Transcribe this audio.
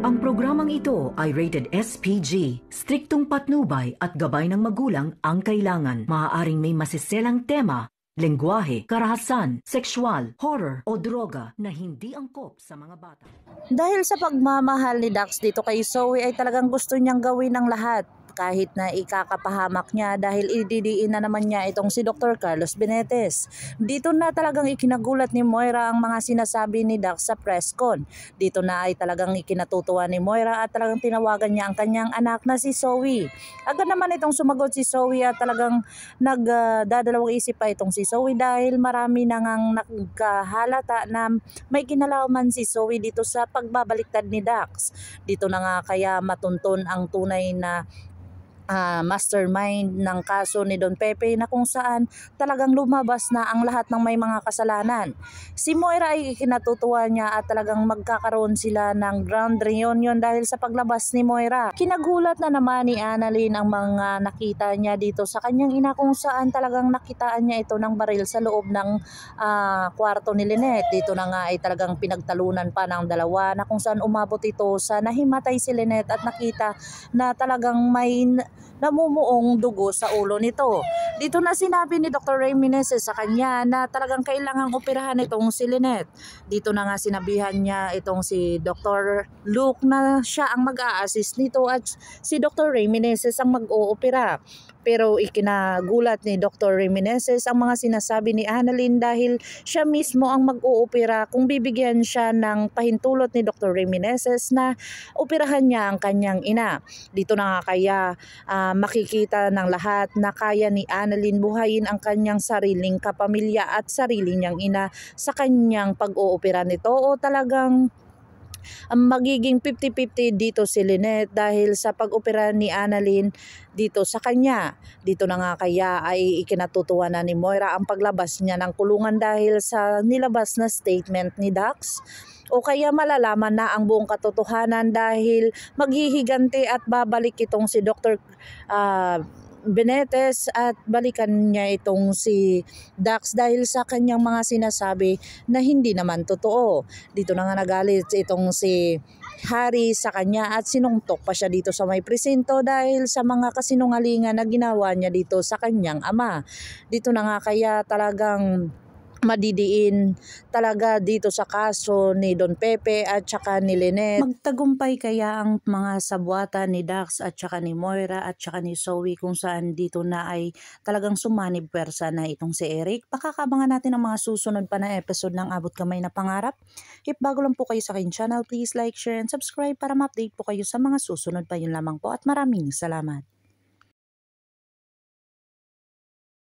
Ang programang ito ay rated SPG. Striktong patnubay at gabay ng magulang ang kailangan. Maaaring may masiselang tema, lengguwahe, karahasan, sexual, horror o droga na hindi angkop sa mga bata. Dahil sa pagmamahal ni Dax dito kay Zoe ay talagang gusto niyang gawin ang lahat kahit na ikakapahamak niya dahil ididiin na naman niya itong si Dr. Carlos Benetes. Dito na talagang ikinagulat ni Moira ang mga sinasabi ni Dax sa press con. Dito na ay talagang ikinatutuwa ni Moira at talagang tinawagan niya ang kanyang anak na si Zoe. Agad naman itong sumagot si Zoe at talagang nagdadalawang isip pa itong si Zoe dahil marami nang nagkahalata na may kinalaman si Zoe dito sa pagbabaliktad ni Dax. Dito na nga kaya matunton ang tunay na mastermind ng kaso ni Don Pepe na kung saan talagang lumabas na ang lahat ng may mga kasalanan. Si Moira ay ikinatutuwa niya at talagang magkakaroon sila ng grand reunion dahil sa paglabas ni Moira. Kinagulat na naman ni Annalyn ang mga nakita niya dito sa kanyang ina kung saan talagang nakitaan niya ito ng baril sa loob ng kwarto ni Lynette. Dito na nga ay talagang pinagtalunan pa ng dalawa na kung saan umabot ito sa nahimatay si Lynette at nakita na talagang may namumuong dugo sa ulo nito. Dito na sinabi ni Dr. Ray Meneses sa kanya na talagang kailangang operahan itong si Lynette. Dito na nga sinabihan niya itong si Dr. Luke na siya ang mag-a-assist nito at si Dr. Ray Meneses ang mag-oopera. Pero ikinagulat ni Dr. Ray Meneses ang mga sinasabi ni Annalyn dahil siya mismo ang mag-oopera kung bibigyan siya ng pahintulot ni Dr. Ray Meneses na operahan niya ang kanyang ina. Dito na nga kaya makikita ng lahat na kaya ni Annalyn buhayin ang kanyang sariling kapamilya at sarili niyang ina sa kanyang pag-oopera nito o talagang magiging 50-50 dito si Lynette dahil sa pag-opera ni Annalyn dito sa kanya. Dito na nga kaya ay ikinatutuwa na ni Moira ang paglabas niya ng kulungan dahil sa nilabas na statement ni Dax. O kaya malalaman na ang buong katotohanan dahil maghihiganti at babalik itong si Dr. Benetes at balikan niya itong si Dax dahil sa kanyang mga sinasabi na hindi naman totoo. Dito na nga nagalit itong si Harry sa kanya at sinungtok pa siya dito sa may presinto dahil sa mga kasinungalingan na ginawa niya dito sa kanyang ama. Dito na nga kaya talagang madidiin talaga dito sa kaso ni Don Pepe at saka ni Lynette. Magtagumpay kaya ang mga sabwata ni Dax at saka ni Moira at saka ni Zoe kung saan dito na ay talagang sumanib pwersa na itong si Eric. Pakakabangan natin ang mga susunod pa na episode ng Abot Kamay na Pangarap. If bago lang po kayo sa aking channel, please like, share, and subscribe para ma-update po kayo sa mga susunod pa. Yun lamang po at maraming salamat.